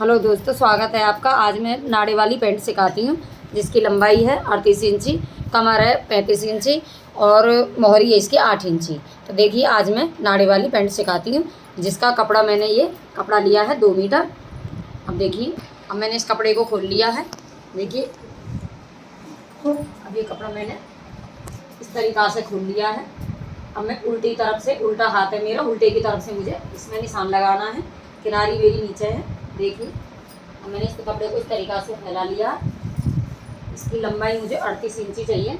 Hello दोस्तों, स्वागत है आपका। आज मैं नाड़े वाली पैंट सिखाती हूँ जिसकी लंबाई है 38 इंची, कमर है 35 इंची और मोहरी है इसकी 8 इंची। तो देखिए आज मैं नाड़े वाली पैंट सिखाती हूँ जिसका कपड़ा मैंने ये कपड़ा लिया है 2 मीटर। अब देखिए, अब मैंने इस कपड़े को खोल लिया है। देखिए अब ये कपड़ा मैंने इस तरीक़ा से खोल लिया है। अब मैं उल्टी तरफ से, उल्टा हाथ है मेरा, उल्टे की तरफ से मुझे इसमें निशान लगाना है। किनारी मेरी नीचे है। देखिए अब मैंने इस कपड़े को इस तरीक़ा से फैला लिया। इसकी लंबाई मुझे 38 इंची चाहिए।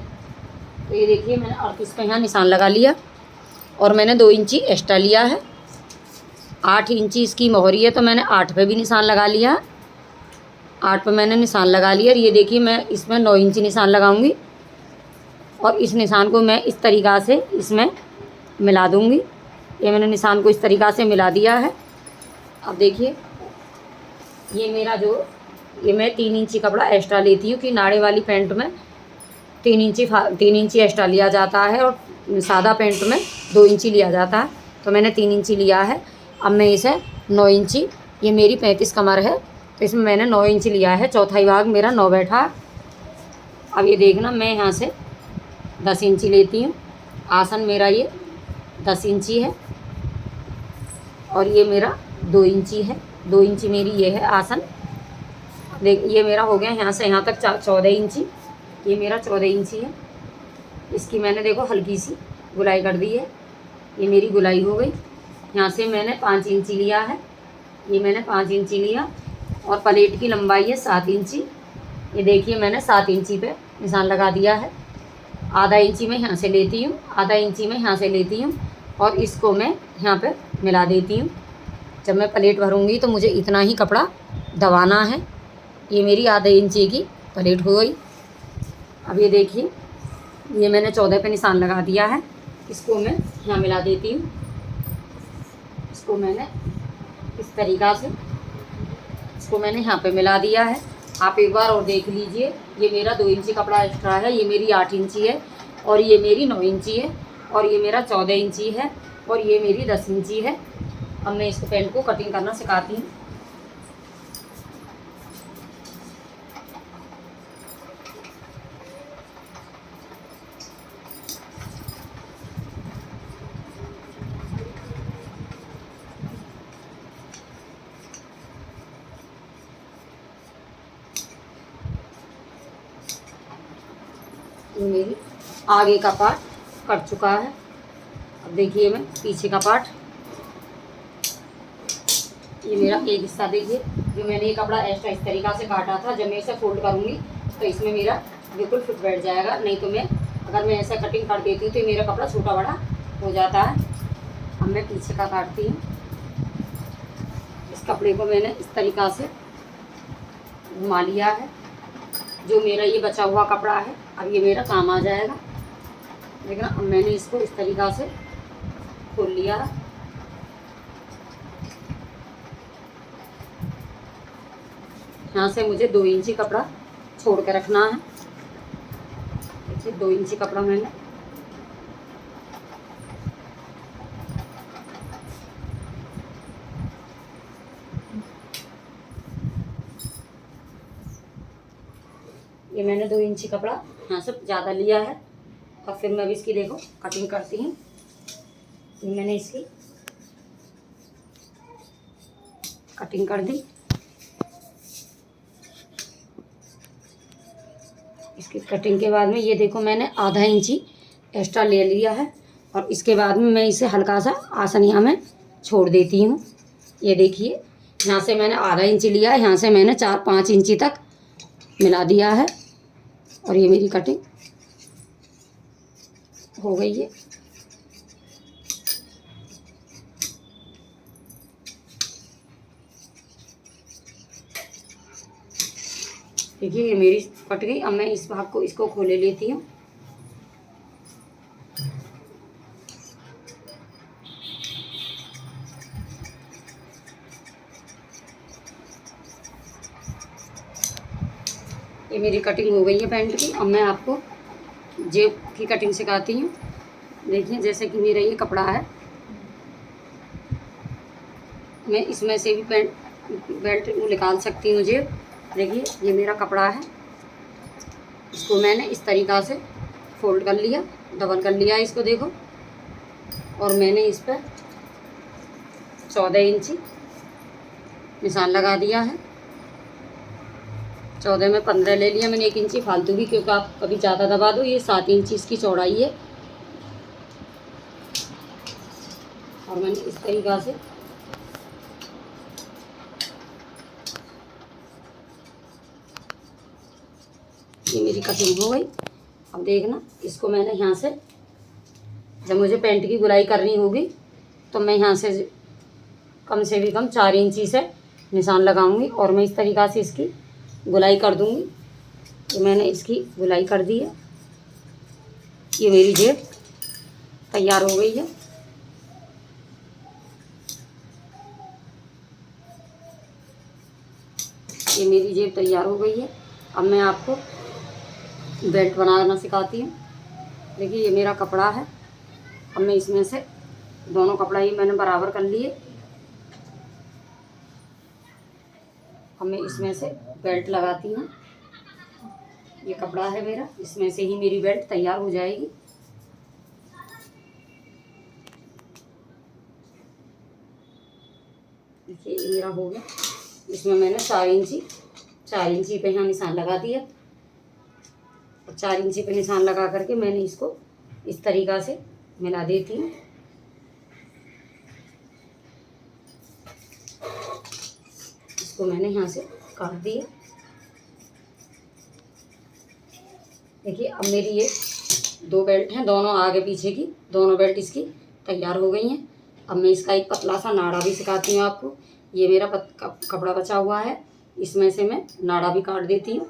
तो ये देखिए मैंने 38 का यहाँ निशान लगा लिया और मैंने 2 इंची एक्स्ट्रा लिया है। 8 इंची इसकी मोहरी है तो मैंने 8 पे भी निशान लगा लिया। 8 पे मैंने निशान लगा लिया। और ये देखिए मैं इसमें 9 इंची निशान लगाऊंगी और इस निशान को मैं इस तरीक़ा से इसमें मिला दूंगी। ये मैंने निशान को इस तरीक़ा से मिला दिया है। अब देखिए ये मेरा ये मैं 3 इंची कपड़ा एक्स्ट्रा लेती हूँ कि नाड़े वाली पैंट में 3 इंची एक्स्ट्रा लिया जाता है और सादा पैंट में 2 इंची लिया जाता है। तो मैंने 3 इंची लिया है। अब मैं इसे 9 इंची, ये मेरी 35 कमर है तो इसमें मैंने 9 इंची लिया है। चौथाई भाग मेरा 9 बैठा। अब ये देखना, मैं यहाँ से 10 इंची लेती हूँ। आसन मेरा ये 10 इंची है और ये मेरा 2 इंची है। 2 इंची मेरी ये है आसन। देख ये मेरा हो गया यहाँ से यहाँ तक 14 इंची। ये मेरा 14 इंची है। इसकी मैंने देखो हल्की सी गुलाई कर दी है। ये मेरी गुलाई हो गई। यहाँ से मैंने 5 इंची लिया है। ये मैंने 5 इंची लिया और प्लेट की लंबाई है 7 इंची। ये देखिए मैंने 7 इंची पे निशान लगा दिया है। आधा इंची मैं यहाँ से लेती हूँ, आधा इंची मैं यहाँ से लेती हूँ और इसको मैं यहाँ पे मिला देती हूँ। जब मैं प्लेट भरूँगी तो मुझे इतना ही कपड़ा दबाना है। ये मेरी आधे इंची की प्लेट हो गई। अब ये देखिए ये मैंने 14 पे निशान लगा दिया है। इसको मैं यहाँ मिला देती हूँ। इसको मैंने इस तरीक़ा से इसको मैंने यहाँ पे मिला दिया है। आप एक बार और देख लीजिए। ये मेरा 2 इंची कपड़ा एक्स्ट्रा है। ये मेरी 8 इंची है और ये मेरी 9 इंची है और ये मेरा 14 इंची है और ये मेरी 10 इंची है। अब मैं इसको पैंट को कटिंग करना सिखाती हूँ। ये मेरी आगे का पार्ट कट चुका है। अब देखिए मैं पीछे का पार्ट, ये मेरा एक हिस्सा देखिए जो मैंने ये कपड़ा एक्स्ट्रा इस तरीक़ा से काटा था। जब मैं इसे फोल्ड करूँगी तो इसमें मेरा बिल्कुल फिट बैठ जाएगा। नहीं तो अगर मैं ऐसा कटिंग कर देती हूँ तो मेरा कपड़ा छोटा बड़ा हो जाता है। अब मैं पीछे का काटती हूँ। इस कपड़े को मैंने इस तरीक़ा से घुमा लिया है। जो मेरा ये बचा हुआ कपड़ा है अब ये मेरा काम आ जाएगा। लेकिन अब मैंने इसको इस तरीक़ा से खोल लिया है। यहाँ से मुझे 2 इंची कपड़ा छोड़ के रखना है। देखिए 2 इंची कपड़ा मैंने ये 2 इंची कपड़ा यहाँ से ज़्यादा लिया है। और फिर मैं भी इसकी देखो कटिंग करती हूँ। ये मैंने इसकी कटिंग कर दी। इसकी कटिंग के बाद में ये देखो मैंने आधा इंची एक्स्ट्रा ले लिया है और इसके बाद में मैं इसे हल्का सा आसन यहाँ में छोड़ देती हूँ। ये देखिए यहाँ से मैंने आधा इंची लिया है, यहाँ से मैंने 4-5 इंची तक मिला दिया है और ये मेरी कटिंग हो गई है। देखिए ये मेरी कट गई। अब मैं इस भाग को इसको खोले लेती हूँ। ये मेरी कटिंग हो गई है पैंट की। अब मैं आपको जेब की कटिंग सिखाती हूँ। देखिए जैसे कि मेरा ये कपड़ा है, मैं इसमें से भी पैंट बेल्ट वो निकाल सकती हूँ जेब। देखिए ये मेरा कपड़ा है, इसको मैंने इस तरीक़ा से फोल्ड कर लिया, डबल कर लिया इसको देखो, और मैंने इस पर 14 इंची निशान लगा दिया है। 14 में 15 ले लिया मैंने, 1 इंची फालतू भी, क्योंकि आप कभी ज़्यादा दबा दो। ये 7 इंची इसकी चौड़ाई है, और मैंने इस तरीक़ा से ये मेरी कटिंग हो गई। अब देखना, इसको मैंने यहाँ से, जब मुझे पैंट की गुलाई करनी होगी तो मैं यहाँ से कम से भी कम 4 इंची से निशान लगाऊंगी, और मैं इस तरीक़ा से इसकी गुलाई कर दूंगी। तो मैंने इसकी गुलाई कर दी है। ये मेरी जेब तैयार हो गई है। ये मेरी जेब तैयार हो गई है। अब मैं आपको बेल्ट बनाना सिखाती हूँ। देखिए ये मेरा कपड़ा है। अब मैं इसमें से दोनों कपड़ा ही मैंने बराबर कर लिए। अब मैं इसमें से बेल्ट लगाती हूँ। ये कपड़ा है मेरा, इसमें से ही मेरी बेल्ट तैयार हो जाएगी। देखिए ये मेरा हो गया। इसमें मैंने 4 इंची पे यहाँ निशान लगा दिया, और 4 इंची पे निशान लगा करके मैंने इसको इस तरीक़ा से मिला देती हूँ। इसको मैंने यहाँ से काट दिया। देखिए अब मेरी ये 2 बेल्ट हैं, दोनों आगे पीछे की, दोनों बेल्ट इसकी तैयार हो गई हैं। अब मैं इसका एक पतला सा नाड़ा भी सिखाती हूँ आपको। ये मेरा कपड़ा बचा हुआ है, इसमें से मैं नाड़ा भी काट देती हूँ।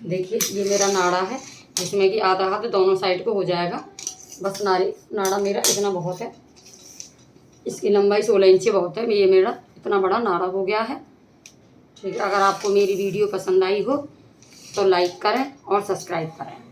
देखिए ये मेरा नाड़ा है, जिसमें कि आधा हाथ दोनों साइड को हो जाएगा। बस नाड़ा मेरा इतना बहुत है, इसकी लंबाई 16 इंची बहुत है। ये मेरा इतना बड़ा नाड़ा हो गया है। ठीक है, अगर आपको मेरी वीडियो पसंद आई हो तो लाइक करें और सब्सक्राइब करें।